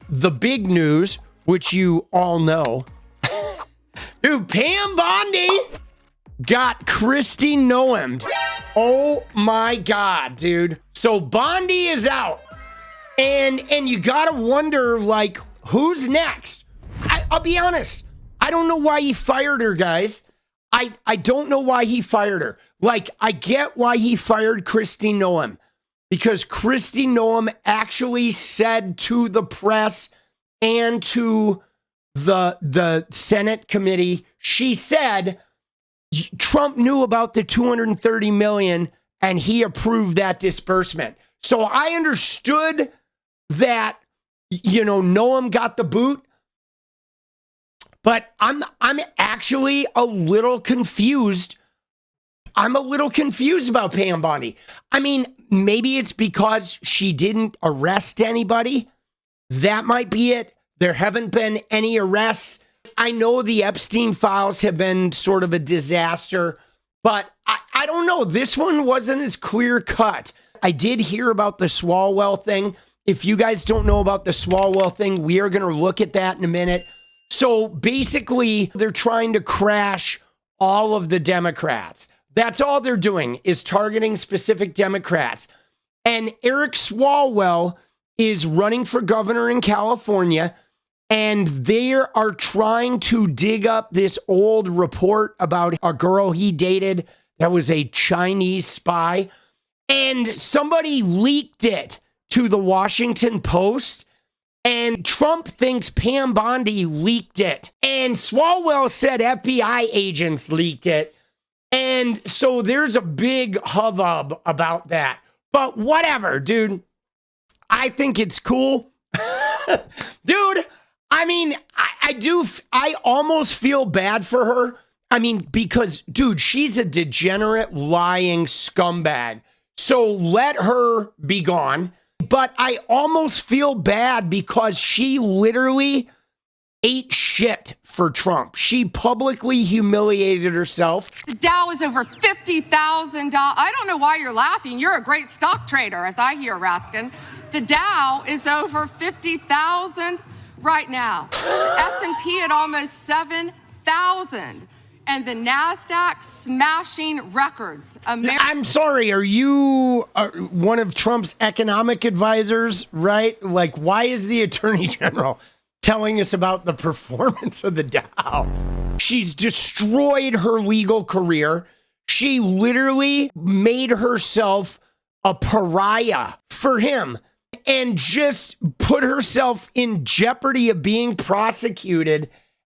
the big news, which you all know, dude, Pam Bondi got Kristi Noem. Oh my God, dude. So Bondi is out. And you gotta wonder, like, who's next? I'll be honest. I don't know why he fired her, guys. I don't know why he fired her. Like, I get why he fired Kristi Noem. Because Kristi Noem actually said to the press and to the Senate committee, she said Trump knew about the $230 million and he approved that disbursement. So I understood that, you know, Noem got the boot, but I'm actually a little confused. I'm a little confused about Pam Bondi. I mean, maybe it's because she didn't arrest anybody. That might be it. There haven't been any arrests. I know the Epstein files have been sort of a disaster, but I don't know. This one wasn't as clear cut. I did hear about the Swalwell thing. If you guys don't know about the Swalwell thing, we are going to look at that in a minute. So basically, they're trying to crash all of the Democrats. That's all they're doing, is targeting specific Democrats. And Eric Swalwell is running for governor in California, and they are trying to dig up this old report about a girl he dated that was a Chinese spy. And somebody leaked it to the Washington Post. And Trump thinks Pam Bondi leaked it. And Swalwell said FBI agents leaked it. And so there's a big hubbub about that. But whatever, dude. I think it's cool. Dude, I mean, I almost feel bad for her. I mean, because, dude, she's a degenerate, lying scumbag. So let her be gone. But I almost feel bad because she literally ate shit for Trump. She publicly humiliated herself. The Dow is over $50,000. I don't know why you're laughing. You're a great stock trader, as I hear, Raskin. The Dow is over 50,000 right now. S&P at almost 7,000. And the NASDAQ smashing records. I'm sorry, are you one of Trump's economic advisors, right? Like, why is the Attorney General telling us about the performance of the Dow? She's destroyed her legal career. She literally made herself a pariah for him and just put herself in jeopardy of being prosecuted.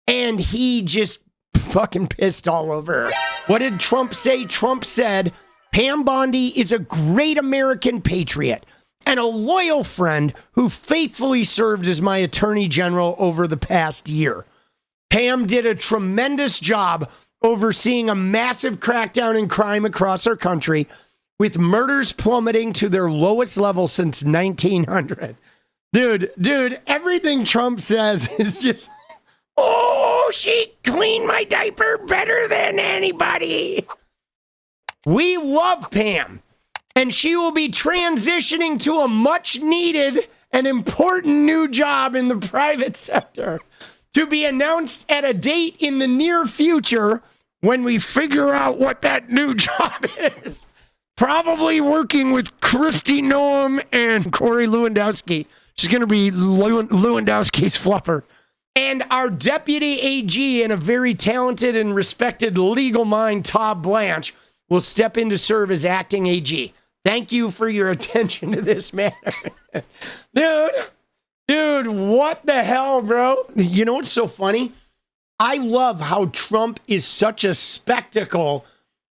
And he just fucking pissed all over her. What did Trump say? Trump said, Pam Bondi is a great American patriot and a loyal friend who faithfully served as my attorney general over the past year. Pam did a tremendous job overseeing a massive crackdown in crime across our country, with murders plummeting to their lowest level since 1900. Dude, everything Trump says is just, oh, she cleaned my diaper better than anybody. We love Pam, and she will be transitioning to a much needed and important new job in the private sector, to be announced at a date in the near future when we figure out what that new job is. Probably working with Kristi Noem and Corey Lewandowski. She's going to be Lewandowski's fluffer. And our deputy AG and a very talented and respected legal mind, Todd Blanche, will step in to serve as acting AG. Thank you for your attention to this matter. Dude, what the hell, bro? You know what's so funny? I love how Trump is such a spectacle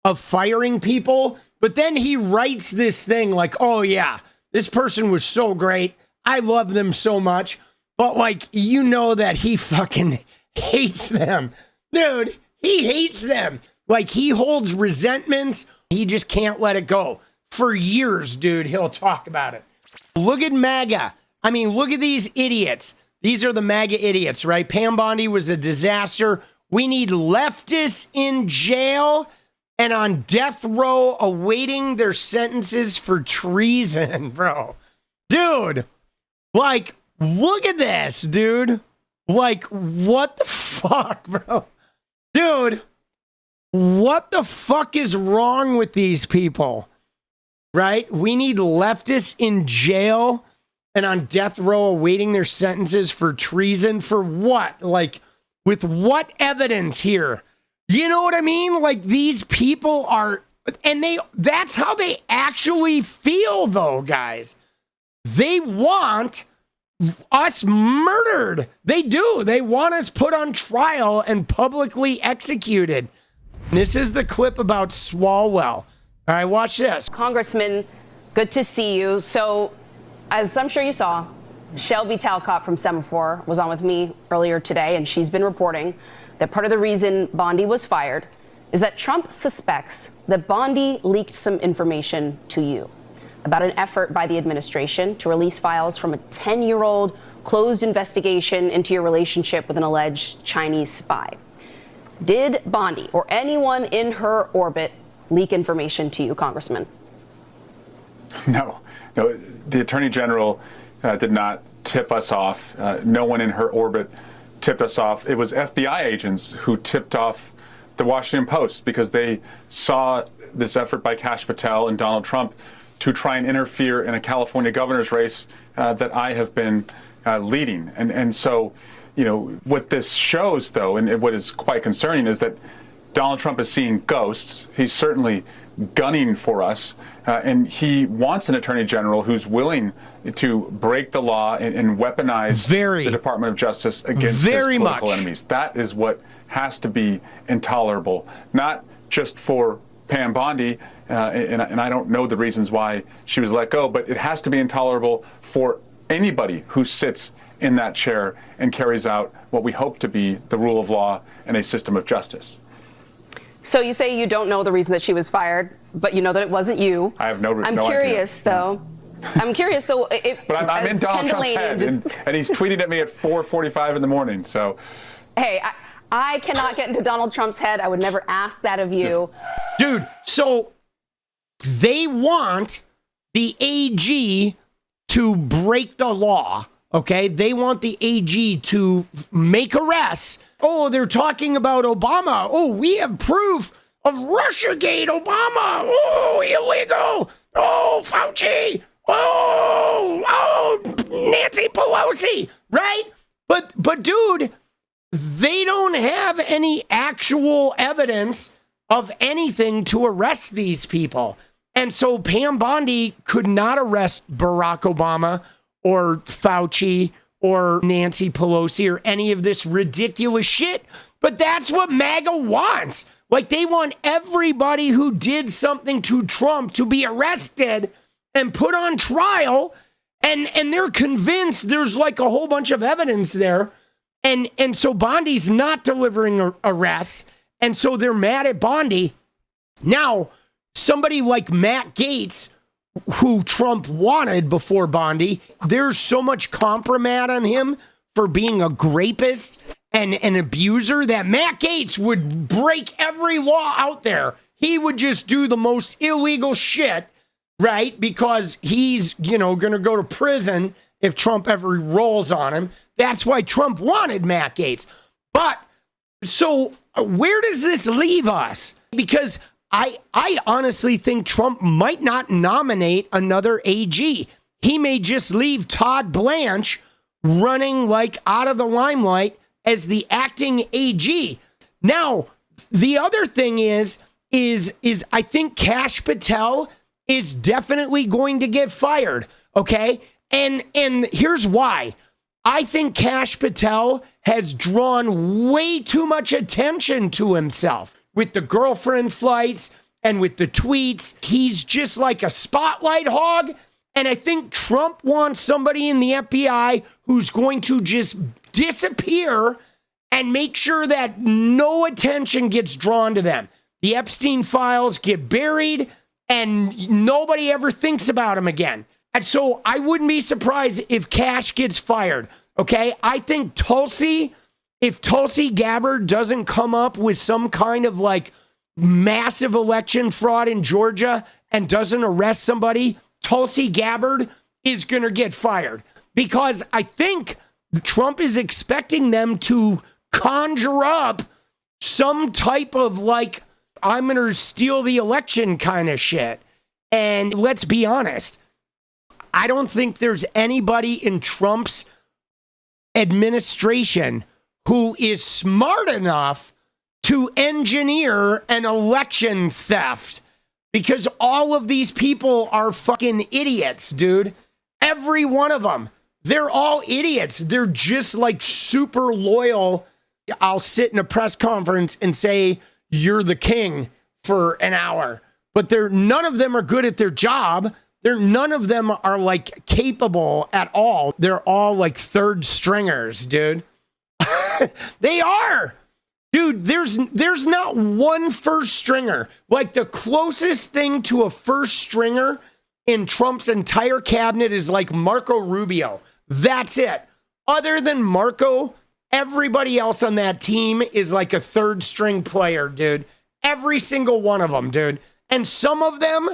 of firing people, but then he writes this thing like, oh yeah, this person was so great. I love them so much. But, like, you know that he fucking hates them. Dude, he hates them. Like, he holds resentments. He just can't let it go. For years, dude, he'll talk about it. Look at MAGA. I mean, look at these idiots. These are the MAGA idiots, right? Pam Bondi was a disaster. We need leftists in jail and on death row awaiting their sentences for treason, bro. Dude, like, Look at this, dude. Like, what the fuck, bro? Dude, what the fuck is wrong with these people? Right? We need leftists in jail and on death row awaiting their sentences for treason. For what? Like, with what evidence here? You know what I mean? Like, these people are, and that's how they actually feel, though, guys. They want us murdered. They do. They want us put on trial and publicly executed. This is the clip about Swalwell. All right, watch this. Congressman, good to see you. So, as I'm sure you saw, 𝗙ecie𝗶𝗹𝗀𝗀 from 𝗙់_4 was on with me earlier today, and she's been reporting that part of the reason Bondi was fired is that Trump suspects that Bondi leaked some information to you about an effort by the administration to release files from a 10-year-old closed investigation into your relationship with an alleged Chinese spy. Did Bondi or anyone in her orbit leak information to you, Congressman? No, the Attorney General did not tip us off. No one in her orbit tipped us off. It was FBI agents who tipped off the Washington Post because they saw this effort by 𝗙cie𝗶𝗹𝗀 and Donald Trump to try and interfere in a California governor's race that I have been leading. And so, you know, what this shows, though, and what is quite concerning, is that Donald Trump is seeing ghosts. He's certainly gunning for us, and he wants an attorney general who's willing to break the law and weaponize the Department of Justice against his political enemies. That is what has to be intolerable, not just for Pam Bondi, and I don't know the reasons why she was let go, but it has to be intolerable for anybody who sits in that chair and carries out what we hope to be the rule of law and a system of justice. So you say you don't know the reason that she was fired, but you know that it wasn't you. I have no idea. I'm curious, though. I'm curious, though. But I'm in Donald Trump's head, and he's tweeting at me at 4:45 in the morning. So, hey, I cannot get into Donald Trump's head. I would never ask that of you. Dude, so they want the AG to break the law, okay? They want the AG to make arrests. Oh, they're talking about Obama. Oh, we have proof of Russiagate, Obama. Oh, illegal. Oh, Fauci. Oh, Nancy Pelosi, right? But dude, they don't have any actual evidence of anything to arrest these people. And so Pam Bondi could not arrest Barack Obama or Fauci or Nancy Pelosi or any of this ridiculous shit. But that's what MAGA wants. Like, they want everybody who did something to Trump to be arrested and put on trial. And they're convinced there's like a whole bunch of evidence there. And so Bondi's not delivering arrests. And so they're mad at Bondi. Now, somebody like Matt Gaetz, who Trump wanted before Bondi, there's so much compromise on him for being a grapist and an abuser that Matt Gaetz would break every law out there. He would just do the most illegal shit, right? Because he's, going to go to prison if Trump ever rolls on him. That's why Trump wanted Matt Gaetz. But so where does this leave us? Because I honestly think Trump might not nominate another AG. He may just leave Todd Blanche running like out of the limelight as the acting AG. Now, the other thing is I think 𝗙cie𝗶𝗹𝗀 is definitely going to get fired, okay? And here's why. I think 𝗙cie𝗶𝗹𝗀 has drawn way too much attention to himself. With the girlfriend flights and with the tweets, he's just like a spotlight hog. And I think Trump wants somebody in the FBI who's going to just disappear and make sure that no attention gets drawn to them. The Epstein files get buried and nobody ever thinks about him again. And so I wouldn't be surprised if Cash gets fired. Okay, I think 𝗙𝗪cy, if 𝗙𝗪cy𝗪𝗓 doesn't come up with some kind of like massive election fraud in Georgia and doesn't arrest somebody, 𝗙𝗪cy𝗪𝗓 is going to get fired. because I think Trump is expecting them to conjure up some type of like, I'm going to steal the election kind of shit. And let's be honest, I don't think there's anybody in Trump's administration who is smart enough to engineer an election theft, because all of these people are fucking idiots, dude. Every one of them. They're all idiots. They're just like super loyal. I'll sit in a press conference and say, you're the king for an hour. But none of them are good at their job. None of them are like capable at all. They're all like third stringers, dude. They are. Dude, there's not one first stringer. Like the closest thing to a first stringer in Trump's entire cabinet is like Marco Rubio. That's it. Other than Marco, everybody else on that team is like a third string player, dude. Every single one of them, dude. And some of them,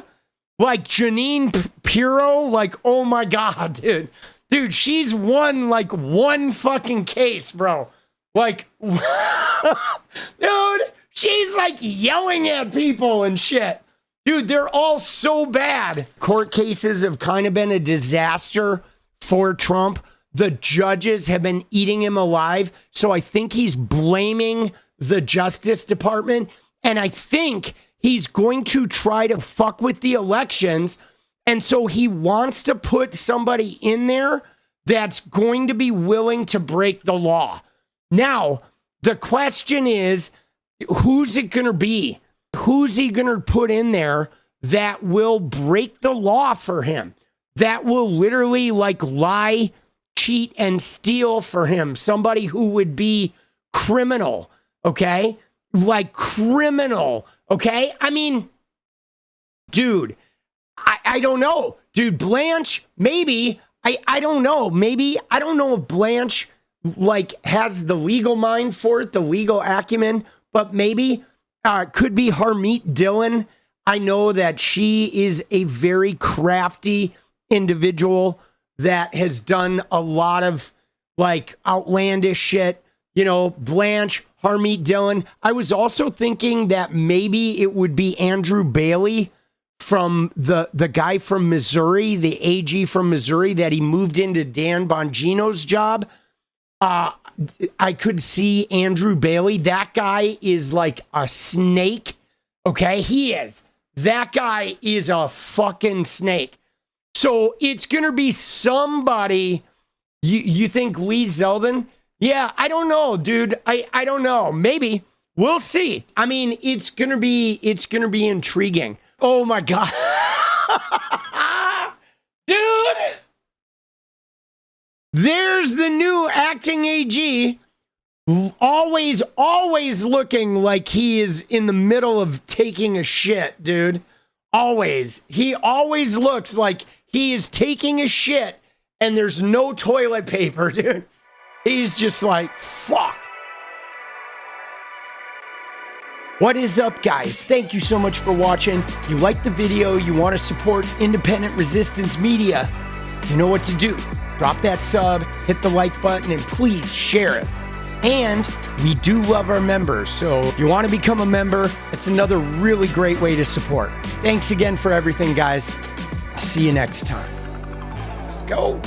like Jeanine Pirro, like, oh my God, dude. Dude, she's won like one fucking case, bro. Like, dude, she's like yelling at people and shit. Dude, they're all so bad. Court cases have kind of been a disaster for Trump. The judges have been eating him alive. So I think he's blaming the Justice Department. And I think he's going to try to fuck with the elections. And so he wants to put somebody in there that's going to be willing to break the law. Now, the question is, who's it going to be? Who's he going to put in there that will break the law for him? That will literally like lie, cheat, and steal for him. Somebody who would be criminal, okay? Like criminal, okay? I mean, dude, I don't know. Dude, Blanche, maybe. I don't know. Maybe. I don't know if Blanche like has the legal mind for it, the legal acumen, but maybe could be Harmeet Dillon. I know that she is a very crafty individual that has done a lot of like outlandish shit. You know, Blanche, Harmeet Dillon. I was also thinking that maybe it would be Andrew Bailey from the guy from Missouri, the AG from Missouri, that he moved into Dan Bongino's job. I could see Andrew Bailey. That guy is like a snake. Okay, he is. That guy is a fucking snake. So it's going to be somebody. You think Lee Zeldin? Yeah, I don't know, dude. I don't know. Maybe. We'll see. I mean, it's going to be intriguing. Oh my God. Dude. There's the new acting AG, always looking like he is in the middle of taking a shit, dude. Always. He always looks like he is taking a shit and there's no toilet paper, dude. He's just like, fuck. What is up, guys? Thank you so much for watching. You like the video, you want to support independent resistance media, you know what to do. Drop that sub, hit the like button, and please share it. And we do love our members, so if you want to become a member, it's another really great way to support. Thanks again for everything, guys. I'll see you next time. Let's go.